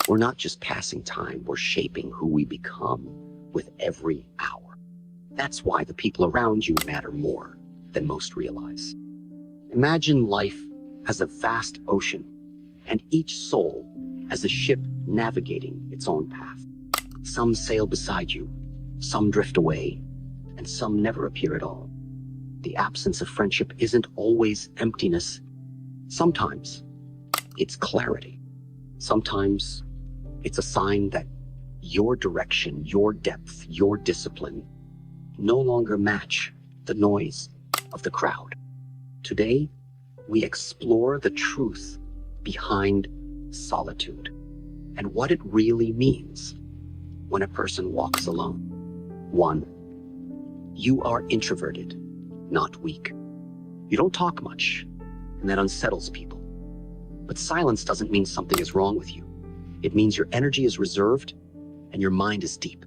We're not just passing time, we're shaping who we become with every hour. That's why the people around you matter more than most realize. Imagine life as a vast ocean, and each soul as a ship navigating its own path. Some sail beside you, some drift away, and some never appear at all. The absence of friendship isn't always emptiness. Sometimes it's clarity. Sometimes it's a sign that your direction, your depth, your discipline no longer match the noise of the crowd. Today, we explore the truth behind solitude and what it really means when a person walks alone. 1, you are introverted, not weak. You don't talk much, and that unsettles people. But silence doesn't mean something is wrong with you. It means your energy is reserved and your mind is deep.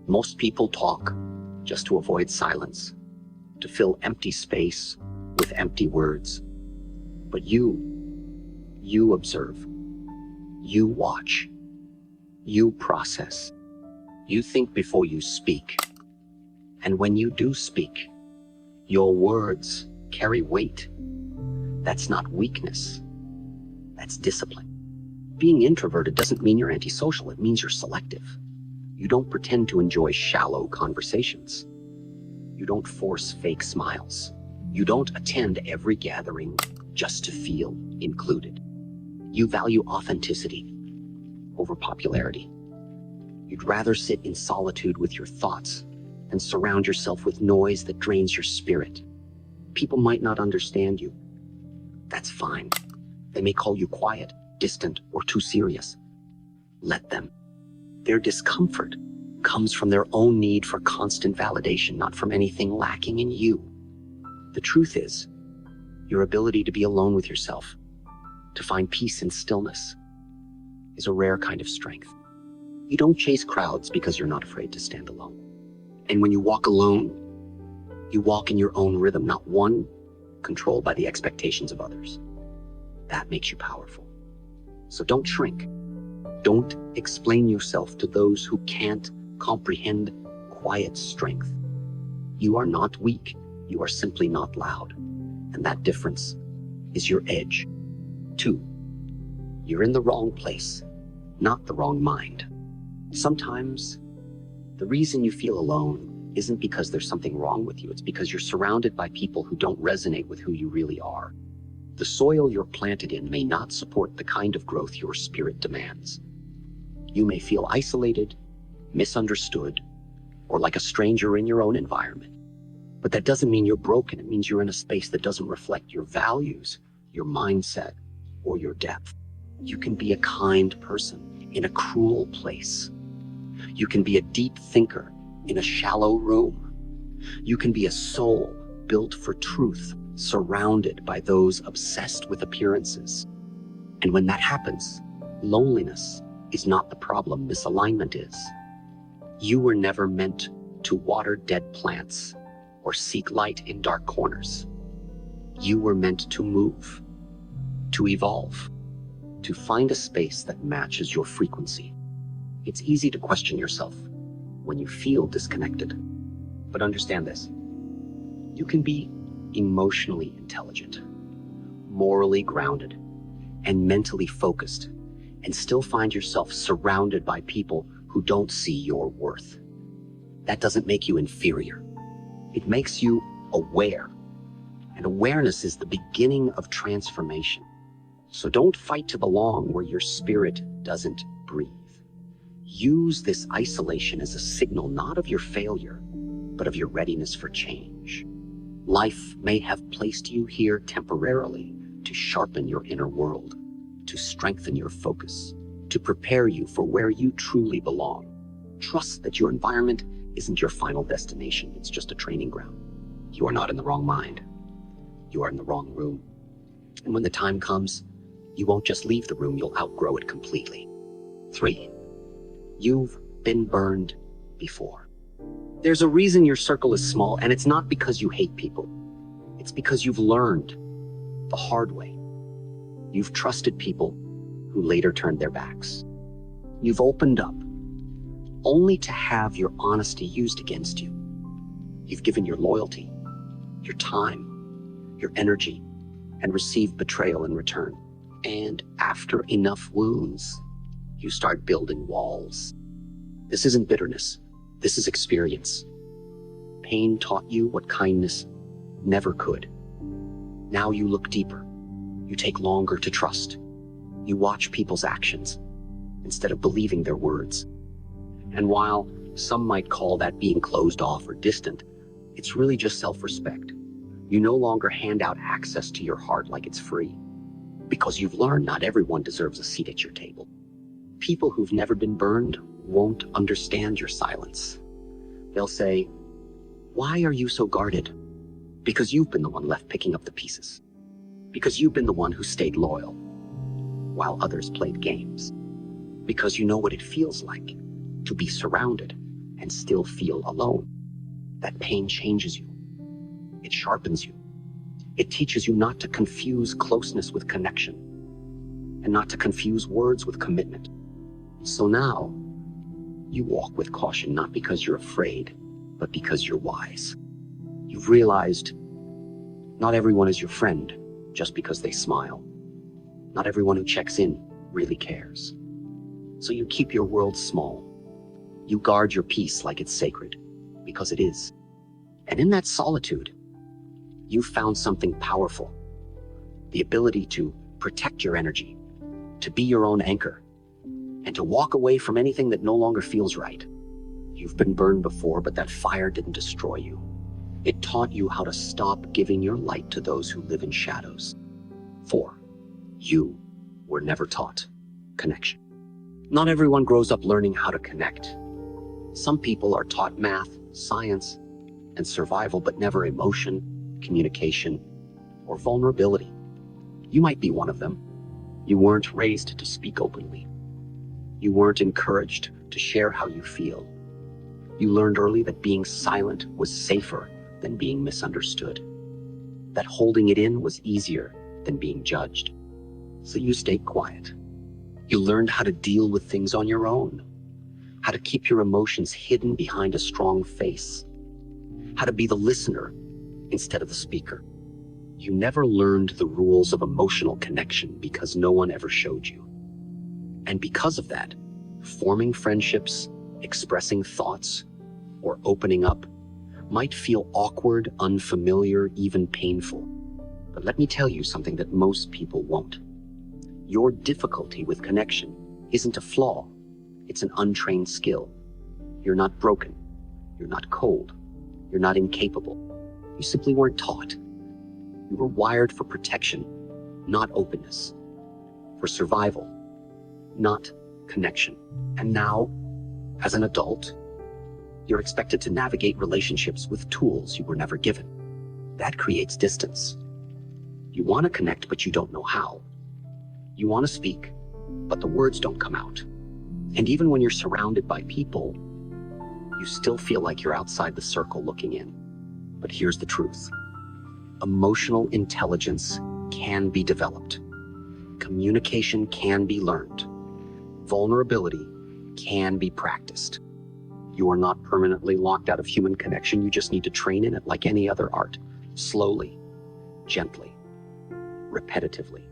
Most people talk just to avoid silence, to fill empty space with empty words. But you observe, you watch, you process, you think before you speak. And when you do speak, your words carry weight. That's not weakness, that's discipline. Being introverted doesn't mean you're antisocial, it means you're selective. You don't pretend to enjoy shallow conversations. You don't force fake smiles. You don't attend every gathering just to feel included. You value authenticity over popularity. You'd rather sit in solitude with your thoughts than surround yourself with noise that drains your spirit. People might not understand you. That's fine. They may call you quiet, distant, or too serious. Let them. Their discomfort comes from their own need for constant validation, not from anything lacking in you. The truth is, your ability to be alone with yourself, to find peace in stillness, is a rare kind of strength. You don't chase crowds because you're not afraid to stand alone. And when you walk alone, you walk in your own rhythm, not one controlled by the expectations of others. That makes you powerful. So don't shrink. Don't explain yourself to those who can't comprehend quiet strength. You are not weak. You are simply not loud. And that difference is your edge. 2, you're in the wrong place, not the wrong mind. Sometimes the reason you feel alone isn't because there's something wrong with you. It's because you're surrounded by people who don't resonate with who you really are. The soil you're planted in may not support the kind of growth your spirit demands. You may feel isolated, misunderstood, or like a stranger in your own environment. But that doesn't mean you're broken. It means you're in a space that doesn't reflect your values, your mindset, or your depth. You can be a kind person in a cruel place. You can be a deep thinker in a shallow room. You can be a soul built for truth, surrounded by those obsessed with appearances. And when that happens, loneliness is not the problem, misalignment is. You were never meant to water dead plants or seek light in dark corners. You were meant to move, to evolve, to find a space that matches your frequency. It's easy to question yourself when you feel disconnected. But understand this, you can be emotionally intelligent, morally grounded, and mentally focused, and still find yourself surrounded by people who don't see your worth. That doesn't make you inferior. It makes you aware. And awareness is the beginning of transformation. So don't fight to belong where your spirit doesn't breathe. Use this isolation as a signal not of your failure, but of your readiness for change. Life may have placed you here temporarily to sharpen your inner world, to strengthen your focus, to prepare you for where you truly belong. Trust that your environment isn't your final destination. It's just a training ground. You are not in the wrong mind. You are in the wrong room. And when the time comes, you won't just leave the room, you'll outgrow it completely. 3, you've been burned before. There's a reason your circle is small, and it's not because you hate people. It's because you've learned the hard way. You've trusted people who later turned their backs. You've opened up, only to have your honesty used against you. You've given your loyalty, your time, your energy, and received betrayal in return. And after enough wounds, you start building walls. This isn't bitterness. This is experience. Pain taught you what kindness never could. Now you look deeper. You take longer to trust. You watch people's actions instead of believing their words. And while some might call that being closed off or distant, it's really just self-respect. You no longer hand out access to your heart like it's free, because you've learned not everyone deserves a seat at your table. People who've never been burned won't understand your silence. They'll say, "Why are you so guarded?" Because you've been the one left picking up the pieces. Because you've been the one who stayed loyal, while others played games. Because you know what it feels like to be surrounded and still feel alone. That pain changes you. It sharpens you. It teaches you not to confuse closeness with connection, and not to confuse words with commitment. So now, you walk with caution, not because you're afraid, but because you're wise. You've realized not everyone is your friend just because they smile. Not everyone who checks in really cares. So you keep your world small. You guard your peace like it's sacred, because it is. And in that solitude, you've found something powerful. The ability to protect your energy, to be your own anchor, and to walk away from anything that no longer feels right. You've been burned before, but that fire didn't destroy you. It taught you how to stop giving your light to those who live in shadows. 4. You were never taught connection. Not everyone grows up learning how to connect. Some people are taught math, science, and survival, but never emotion, communication, or vulnerability. You might be one of them. You weren't raised to speak openly. You weren't encouraged to share how you feel. You learned early that being silent was safer than being misunderstood. That holding it in was easier than being judged. So you stayed quiet. You learned how to deal with things on your own, how to keep your emotions hidden behind a strong face, how to be the listener instead of the speaker. You never learned the rules of emotional connection because no one ever showed you. And because of that, forming friendships, expressing thoughts, or opening up might feel awkward, unfamiliar, even painful. But let me tell you something that most people won't. Your difficulty with connection isn't a flaw. It's an untrained skill. You're not broken. You're not cold. You're not incapable. You simply weren't taught. You were wired for protection, not openness. For survival, not connection. And now, as an adult, you're expected to navigate relationships with tools you were never given. That creates distance. You want to connect, but you don't know how. You want to speak, but the words don't come out. And even when you're surrounded by people, you still feel like you're outside the circle looking in. But here's the truth. Emotional intelligence can be developed. Communication can be learned. Vulnerability can be practiced. You are not permanently locked out of human connection. You just need to train in it like any other art. Slowly, gently, repetitively.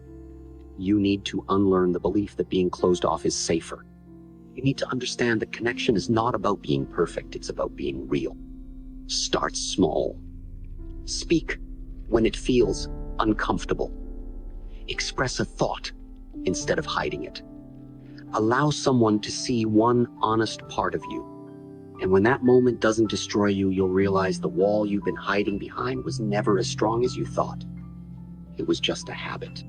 You need to unlearn the belief that being closed off is safer. You need to understand that connection is not about being perfect. It's about being real. Start small. Speak when it feels uncomfortable. Express a thought instead of hiding it. Allow someone to see one honest part of you. And when that moment doesn't destroy you, you'll realize the wall you've been hiding behind was never as strong as you thought. It was just a habit.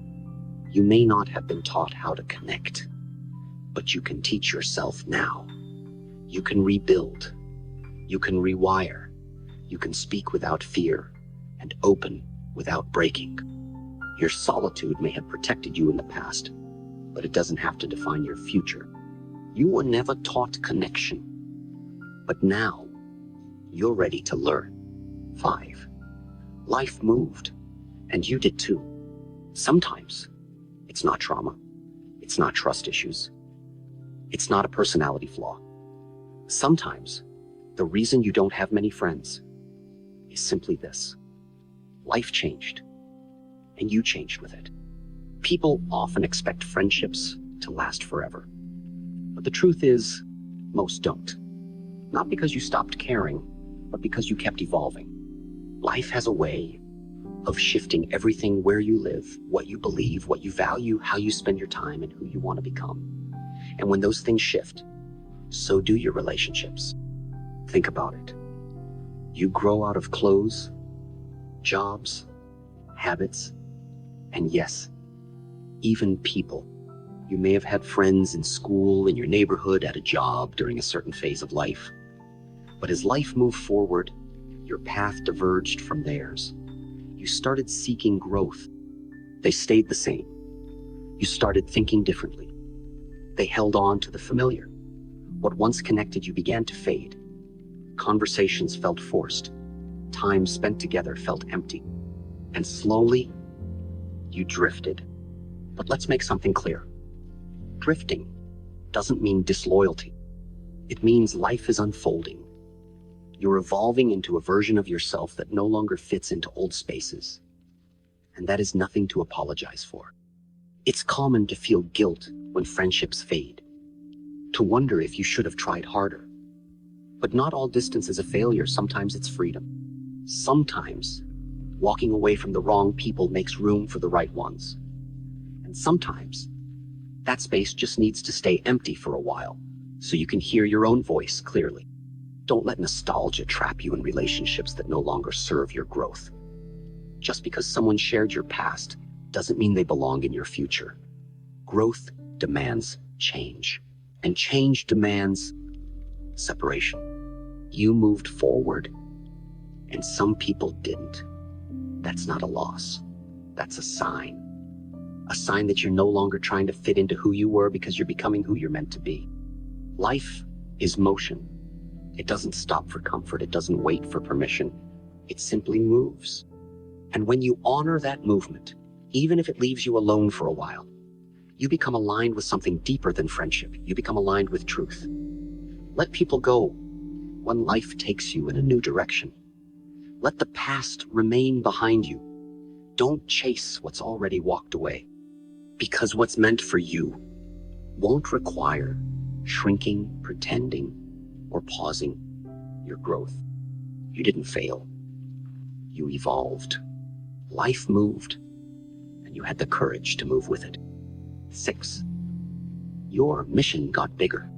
You may not have been taught how to connect, but you can teach yourself now. You can rebuild. You can rewire. You can speak without fear and open without breaking. Your solitude may have protected you in the past, but it doesn't have to define your future. You were never taught connection, but now you're ready to learn. 5. Life moved, and you did too. Sometimes it's not trauma. It's not trust issues. It's not a personality flaw. Sometimes, the reason you don't have many friends is simply this. Life changed, and you changed with it. People often expect friendships to last forever. But the truth is, most don't. Not because you stopped caring, but because you kept evolving. Life has a way of shifting everything: where you live, what you believe, what you value, how you spend your time, and who you want to become. And when those things shift, so do your relationships. Think about it. You grow out of clothes, jobs, habits, and yes, even people. You may have had friends in school, in your neighborhood, at a job, during a certain phase of life. But as life moved forward, your path diverged from theirs. You started seeking growth. They stayed the same. You started thinking differently. They held on to the familiar. What once connected you began to fade. Conversations felt forced. Time spent together felt empty. And slowly, you drifted. But let's make something clear. Drifting doesn't mean disloyalty. It means life is unfolding. You're evolving into a version of yourself that no longer fits into old spaces. And that is nothing to apologize for. It's common to feel guilt when friendships fade, to wonder if you should have tried harder. But not all distance is a failure. Sometimes it's freedom. Sometimes walking away from the wrong people makes room for the right ones. And sometimes that space just needs to stay empty for a while so you can hear your own voice clearly. Don't let nostalgia trap you in relationships that no longer serve your growth. Just because someone shared your past doesn't mean they belong in your future. Growth demands change, and change demands separation. You moved forward, and some people didn't. That's not a loss. That's a sign. A sign that you're no longer trying to fit into who you were, because you're becoming who you're meant to be. Life is motion. It doesn't stop for comfort. It doesn't wait for permission. It simply moves. And when you honor that movement, even if it leaves you alone for a while, you become aligned with something deeper than friendship. You become aligned with truth. Let people go when life takes you in a new direction. Let the past remain behind you. Don't chase what's already walked away, because what's meant for you won't require shrinking, pretending, or pausing your growth. You didn't fail. You evolved. Life moved, and you had the courage to move with it. 6, your mission got bigger.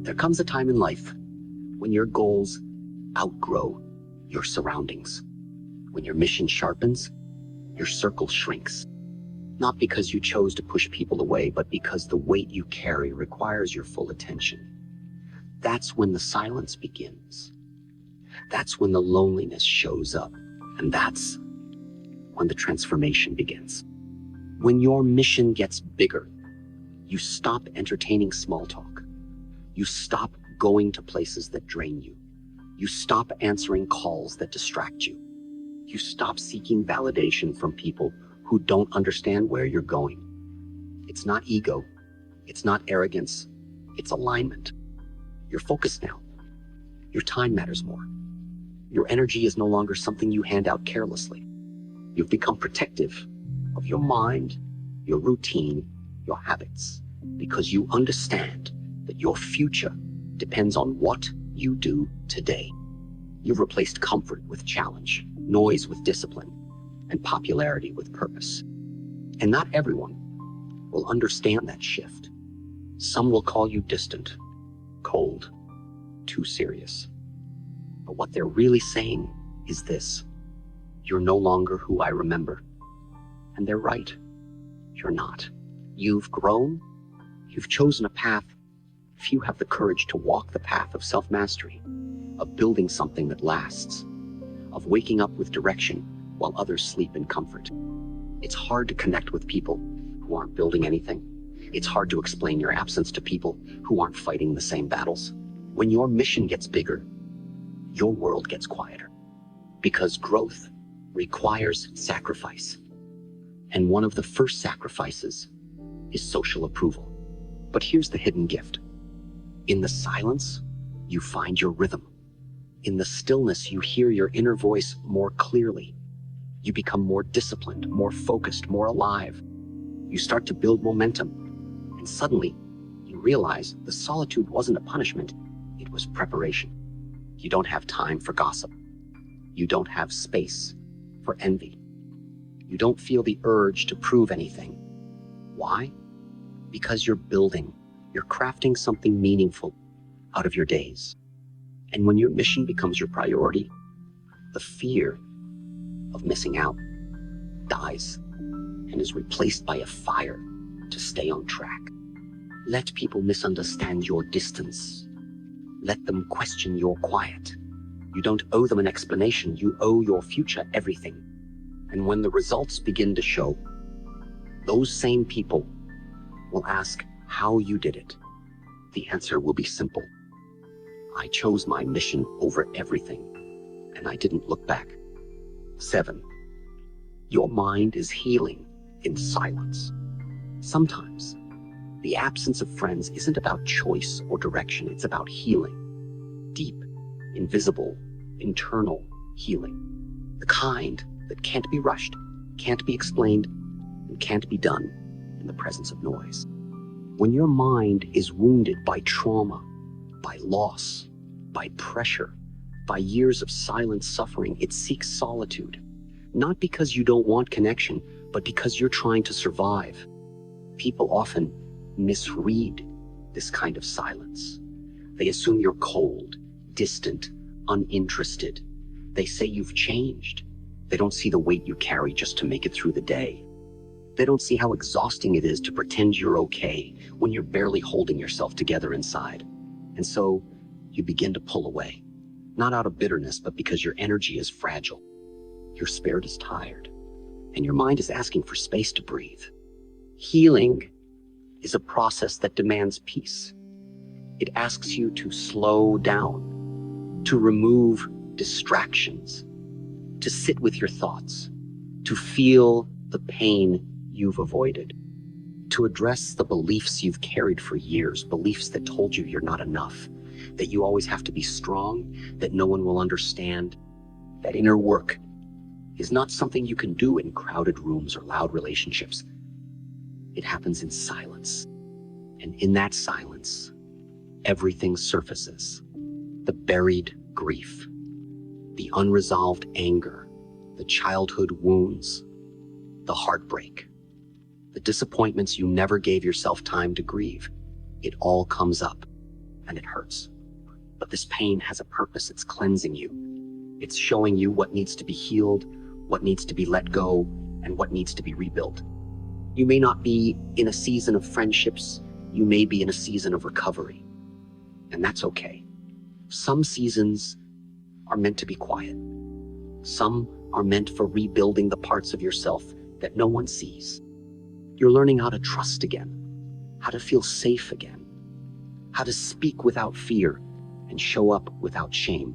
There comes a time in life when your goals outgrow your surroundings. When your mission sharpens, your circle shrinks. Not because you chose to push people away, but because the weight you carry requires your full attention. That's when the silence begins. That's when the loneliness shows up. And that's when the transformation begins. When your mission gets bigger, you stop entertaining small talk. You stop going to places that drain you. You stop answering calls that distract you. You stop seeking validation from people who don't understand where you're going. It's not ego. It's not arrogance. It's alignment. You're focused now. Your time matters more. Your energy is no longer something you hand out carelessly. You've become protective of your mind, your routine, your habits, because you understand that your future depends on what you do today. You've replaced comfort with challenge, noise with discipline, and popularity with purpose. And not everyone will understand that shift. Some will call you distant, cold, too serious. But what they're really saying is this: you're no longer who I remember. And they're right. You're not. You've grown. You've chosen a path few have the courage to walk: the path of self-mastery, of building something that lasts, of waking up with direction while others sleep in comfort. It's hard to connect with people who aren't building anything. It's hard to explain your absence to people who aren't fighting the same battles. When your mission gets bigger, your world gets quieter, because growth requires sacrifice. And one of the first sacrifices is social approval. But here's the hidden gift. In the silence, you find your rhythm. In the stillness, you hear your inner voice more clearly. You become more disciplined, more focused, more alive. You start to build momentum, and suddenly, you realize the solitude wasn't a punishment, it was preparation. You don't have time for gossip. You don't have space for envy. You don't feel the urge to prove anything. Why? Because you're building, you're crafting something meaningful out of your days. And when your mission becomes your priority, the fear of missing out dies and is replaced by a fire to stay on track. Let people misunderstand your distance. Let them question your quiet. You don't owe them an explanation, you owe your future everything. And when the results begin to show, those same people will ask how you did it. The answer will be simple. I chose my mission over everything, and I didn't look back. 7. Your mind is healing in silence. Sometimes, the absence of friends isn't about choice or direction, it's about healing. Deep, invisible, internal healing. The kind that can't be rushed, can't be explained, and can't be done in the presence of noise. When your mind is wounded by trauma, by loss, by pressure, by years of silent suffering, it seeks solitude. Not because you don't want connection, but because you're trying to survive. People often misread this kind of silence. They assume you're cold, distant, uninterested. They say you've changed. They don't see the weight you carry just to make it through the day. They don't see how exhausting it is to pretend you're okay when you're barely holding yourself together inside. And so you begin to pull away, not out of bitterness, but because your energy is fragile. Your spirit is tired, and your mind is asking for space to breathe. Healing is a process that demands peace. It asks you to slow down, to remove distractions, to sit with your thoughts, to feel the pain you've avoided, to address the beliefs you've carried for years, beliefs that told you you're not enough, that you always have to be strong, that no one will understand. That inner work is not something you can do in crowded rooms or loud relationships. It happens in silence. And in that silence, everything surfaces. The buried grief, the unresolved anger, the childhood wounds, the heartbreak, the disappointments you never gave yourself time to grieve. It all comes up, and it hurts. But this pain has a purpose. It's cleansing you. It's showing you what needs to be healed, what needs to be let go, and what needs to be rebuilt. You may not be in a season of friendships. You may be in a season of recovery. And that's okay. Some seasons are meant to be quiet. Some are meant for rebuilding the parts of yourself that no one sees. You're learning how to trust again, how to feel safe again, how to speak without fear and show up without shame.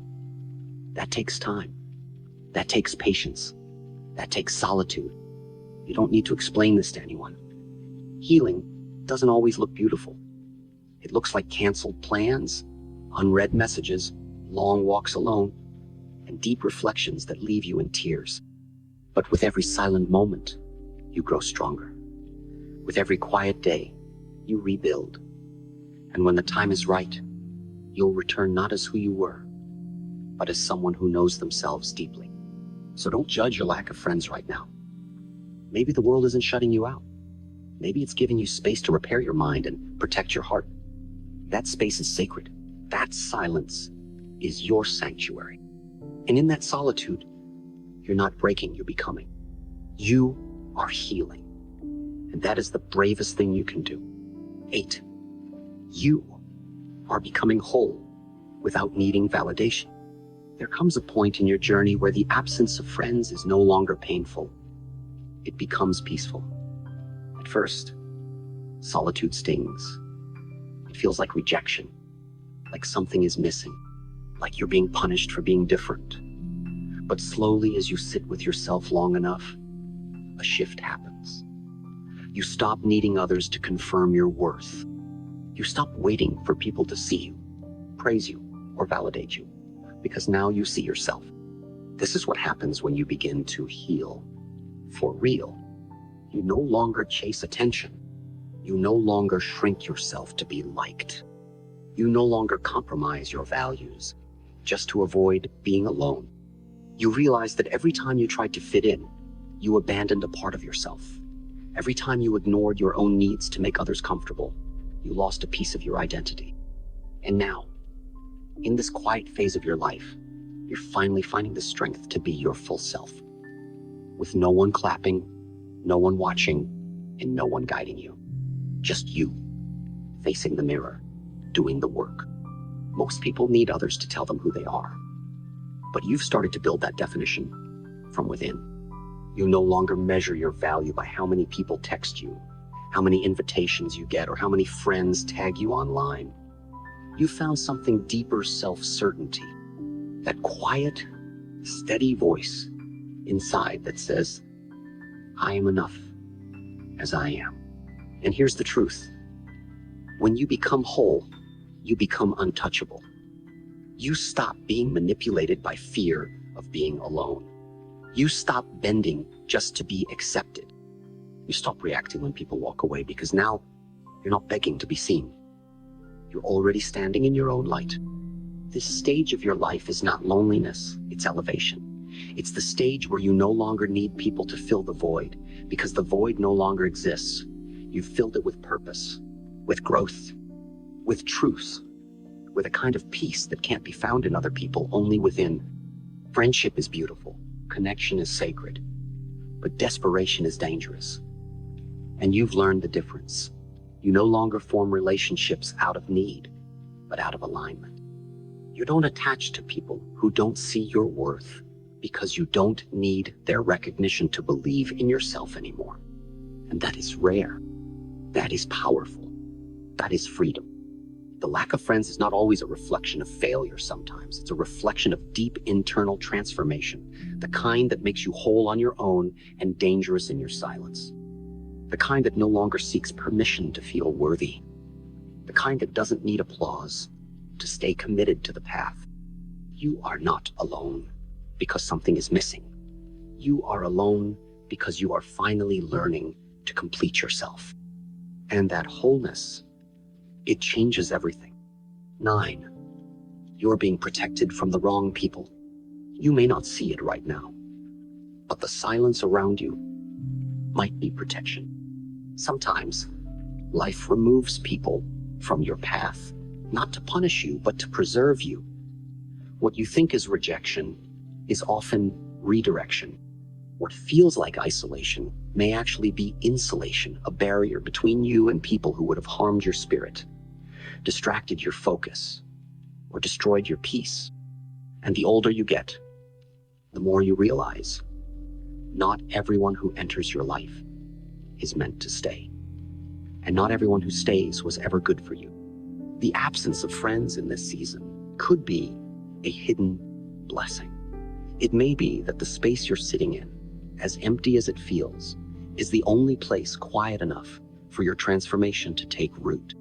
That takes time. That takes patience. That takes solitude. You don't need to explain this to anyone. Healing doesn't always look beautiful. It looks like canceled plans, unread messages, long walks alone, and deep reflections that leave you in tears. But with every silent moment, you grow stronger. With every quiet day, you rebuild. And when the time is right, you'll return not as who you were, but as someone who knows themselves deeply. So don't judge your lack of friends right now. Maybe the world isn't shutting you out. Maybe it's giving you space to repair your mind and protect your heart. That space is sacred. That silence is your sanctuary. And in that solitude, you're not breaking, you're becoming. You are healing. And that is the bravest thing you can do. 8. You are becoming whole without needing validation. There comes a point in your journey where the absence of friends is no longer painful. It becomes peaceful. At first, solitude stings. It feels like rejection, like something is missing, like you're being punished for being different. But slowly, as you sit with yourself long enough, a shift happens. You stop needing others to confirm your worth. You stop waiting for people to see you, praise you, or validate you, because now you see yourself. This is what happens when you begin to heal for real. You no longer chase attention. You no longer shrink yourself to be liked. You no longer compromise your values just to avoid being alone. You realize that every time you tried to fit in, you abandoned a part of yourself. Every time you ignored your own needs to make others comfortable, you lost a piece of your identity. And now, in this quiet phase of your life, you're finally finding the strength to be your full self, with no one clapping, no one watching, and no one guiding you. Just you, facing the mirror, doing the work. Most people need others to tell them who they are. But you've started to build that definition from within. You no longer measure your value by how many people text you, how many invitations you get, or how many friends tag you online. You found something deeper self-certainty, that quiet, steady voice inside that says, I am enough as I am. And here's the truth. When you become whole, you become untouchable. You stop being manipulated by fear of being alone. You stop bending just to be accepted. You stop reacting when people walk away because now you're not begging to be seen. You're already standing in your own light. This stage of your life is not loneliness, it's elevation. It's the stage where you no longer need people to fill the void because the void no longer exists. You've filled it with purpose, with growth, with truth, with a kind of peace that can't be found in other people, only within. Friendship is beautiful, connection is sacred, but desperation is dangerous. And you've learned the difference. You no longer form relationships out of need, but out of alignment. You don't attach to people who don't see your worth because you don't need their recognition to believe in yourself anymore. And that is rare. That is powerful. That is freedom. The lack of friends is not always a reflection of failure sometimes. It's a reflection of deep internal transformation, the kind that makes you whole on your own and dangerous in your silence. The kind that no longer seeks permission to feel worthy. The kind that doesn't need applause to stay committed to the path. You are not alone because something is missing. You are alone because you are finally learning to complete yourself. And that wholeness, it changes everything. 9, you're being protected from the wrong people. You may not see it right now, but the silence around you might be protection. Sometimes life removes people from your path, not to punish you, but to preserve you. What you think is rejection is often redirection. What feels like isolation may actually be insulation, a barrier between you and people who would have harmed your spirit, distracted your focus, or destroyed your peace. And the older you get, the more you realize, not everyone who enters your life is meant to stay. And not everyone who stays was ever good for you. The absence of friends in this season could be a hidden blessing. It may be that the space you're sitting in, as empty as it feels, is the only place quiet enough for your transformation to take root.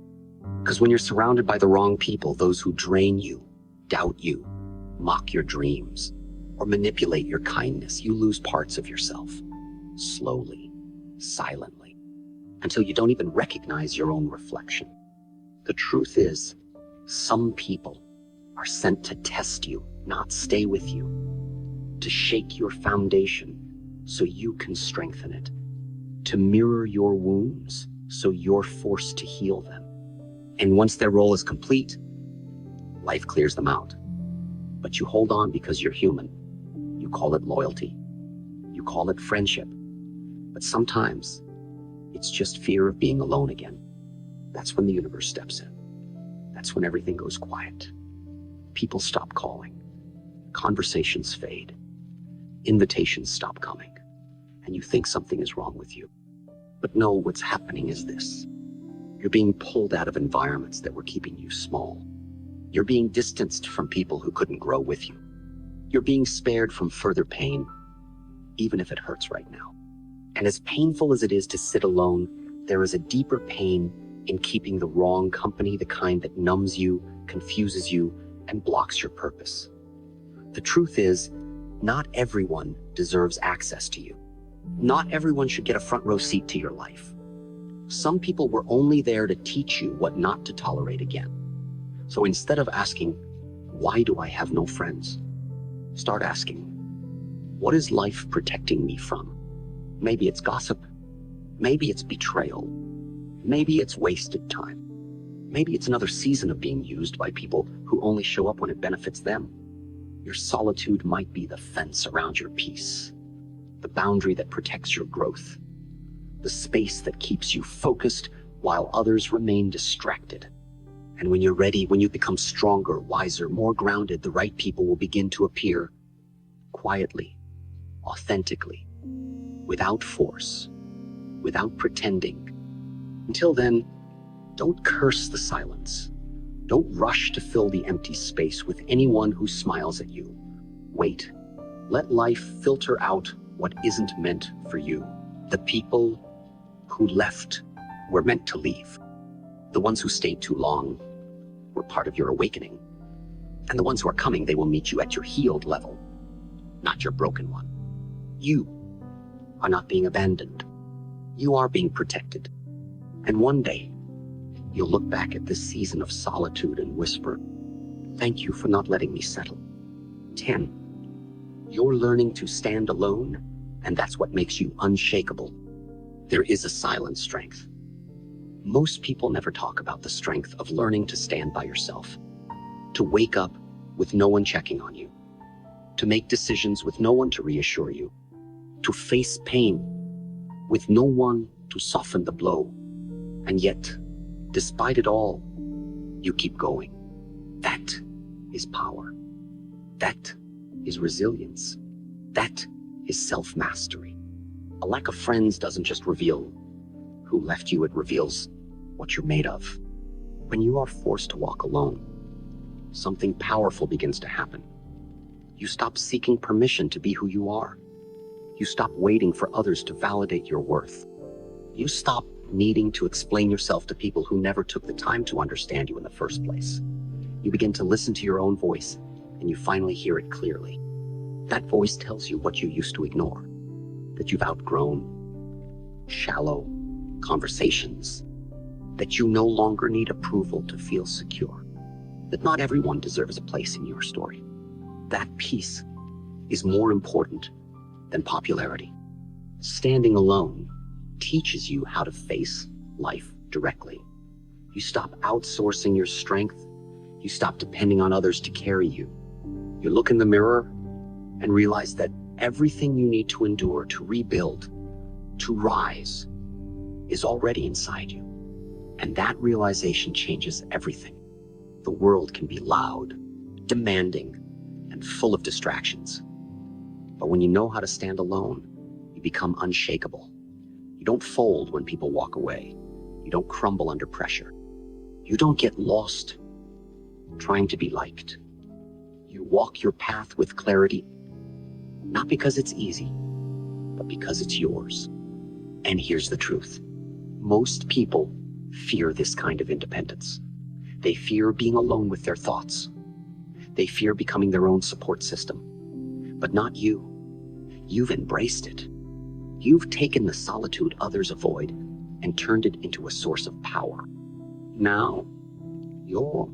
Because when you're surrounded by the wrong people, those who drain you, doubt you, mock your dreams, or manipulate your kindness, you lose parts of yourself, slowly, silently, until you don't even recognize your own reflection. The truth is, some people are sent to test you, not stay with you, to shake your foundation so you can strengthen it, to mirror your wounds so you're forced to heal them. And once their role is complete, life clears them out. But you hold on because you're human. You call it loyalty. You call it friendship. But sometimes it's just fear of being alone again. That's when the universe steps in. That's when everything goes quiet. People stop calling. Conversations fade. Invitations stop coming. And you think something is wrong with you. But no, what's happening is this. You're being pulled out of environments that were keeping you small. You're being distanced from people who couldn't grow with you. You're being spared from further pain, even if it hurts right now. And as painful as it is to sit alone, there is a deeper pain in keeping the wrong company, the kind that numbs you, confuses you, and blocks your purpose. The truth is, not everyone deserves access to you. Not everyone should get a front row seat to your life. Some people were only there to teach you what not to tolerate again. So instead of asking, why do I have no friends? Start asking, what is life protecting me from? Maybe it's gossip. Maybe it's betrayal. Maybe it's wasted time. Maybe it's another season of being used by people who only show up when it benefits them. Your solitude might be the fence around your peace, the boundary that protects your growth, the space that keeps you focused while others remain distracted. And when you're ready, when you become stronger, wiser, more grounded, the right people will begin to appear quietly, authentically, without force, without pretending. Until then, don't curse the silence. Don't rush to fill the empty space with anyone who smiles at you. Wait. Let life filter out what isn't meant for you. The people who left were meant to leave. The ones who stayed too long were part of your awakening. And the ones who are coming, they will meet you at your healed level, not your broken one. You are not being abandoned. You are being protected. And one day, you'll look back at this season of solitude and whisper, thank you for not letting me settle. 10. You're learning to stand alone, and that's what makes you unshakable. There is a silent strength. Most people never talk about the strength of learning to stand by yourself, to wake up with no one checking on you, to make decisions with no one to reassure you, to face pain with no one to soften the blow. And yet, despite it all, you keep going. That is power. That is resilience. That is self-mastery. A lack of friends doesn't just reveal who left you, it reveals what you're made of. When you are forced to walk alone, something powerful begins to happen. You stop seeking permission to be who you are. You stop waiting for others to validate your worth. You stop needing to explain yourself to people who never took the time to understand you in the first place. You begin to listen to your own voice, and you finally hear it clearly. That voice tells you what you used to ignore, that you've outgrown shallow conversations, that you no longer need approval to feel secure, that not everyone deserves a place in your story. That peace is more important than popularity. Standing alone teaches you how to face life directly. You stop outsourcing your strength. You stop depending on others to carry you. You look in the mirror and realize that everything you need to endure, to rebuild, to rise, is already inside you. And that realization changes everything. The world can be loud, demanding, and full of distractions. But when you know how to stand alone, you become unshakable. You don't fold when people walk away. You don't crumble under pressure. You don't get lost trying to be liked. You walk your path with clarity, not because it's easy, but because it's yours. And here's the truth. Most people fear this kind of independence. They fear being alone with their thoughts. They fear becoming their own support system. But not you. You've embraced it. You've taken the solitude others avoid and turned it into a source of power. Now, your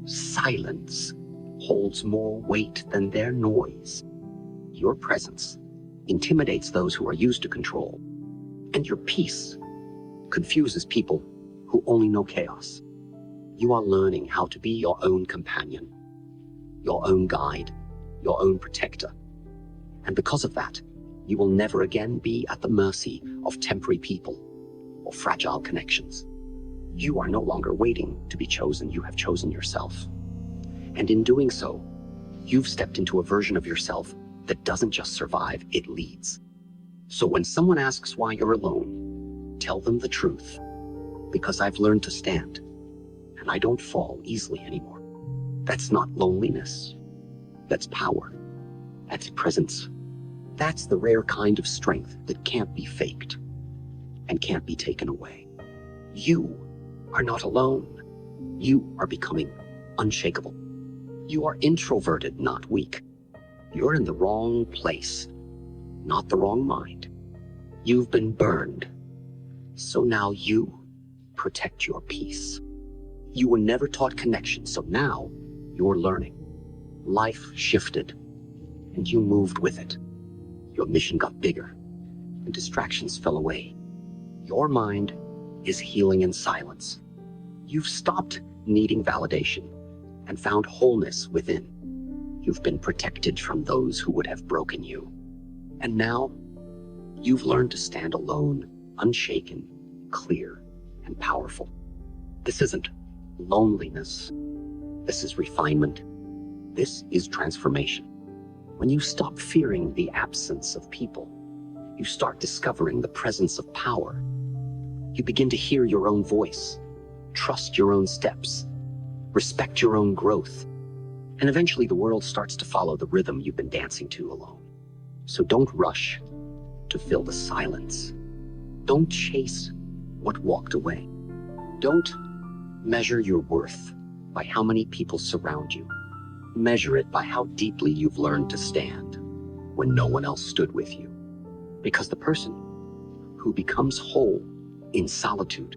silence holds more weight than their noise. Your presence intimidates those who are used to control, and your peace confuses people who only know chaos. You are learning how to be your own companion, your own guide, your own protector. And because of that, you will never again be at the mercy of temporary people or fragile connections. You are no longer waiting to be chosen. You have chosen yourself. And in doing so, you've stepped into a version of yourself that doesn't just survive, it leads. So when someone asks why you're alone, tell them the truth. Because I've learned to stand, and I don't fall easily anymore. That's not loneliness. That's power. That's presence. That's the rare kind of strength that can't be faked and can't be taken away. You are not alone. You are becoming unshakable. You are introverted, not weak. You're in the wrong place, not the wrong mind. You've been burned. So now you protect your peace. You were never taught connection, so now you're learning. Life shifted, and you moved with it. Your mission got bigger, and distractions fell away. Your mind is healing in silence. You've stopped needing validation and found wholeness within. You've been protected from those who would have broken you. And now, you've learned to stand alone, unshaken, clear, and powerful. This isn't loneliness. This is refinement. This is transformation. When you stop fearing the absence of people, you start discovering the presence of power. You begin to hear your own voice, trust your own steps, respect your own growth, and eventually the world starts to follow the rhythm you've been dancing to alone. So don't rush to fill the silence. Don't chase what walked away. Don't measure your worth by how many people surround you. Measure it by how deeply you've learned to stand when no one else stood with you. Because the person who becomes whole in solitude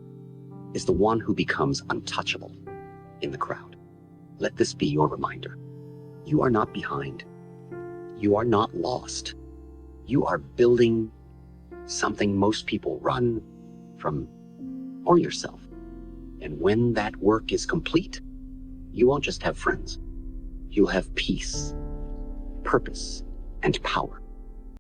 is the one who becomes untouchable in the crowd. Let this be your reminder. You are not behind. You are not lost. You are building something most people run from, or yourself. And when that work is complete, you won't just have friends. You'll have peace, purpose, and power.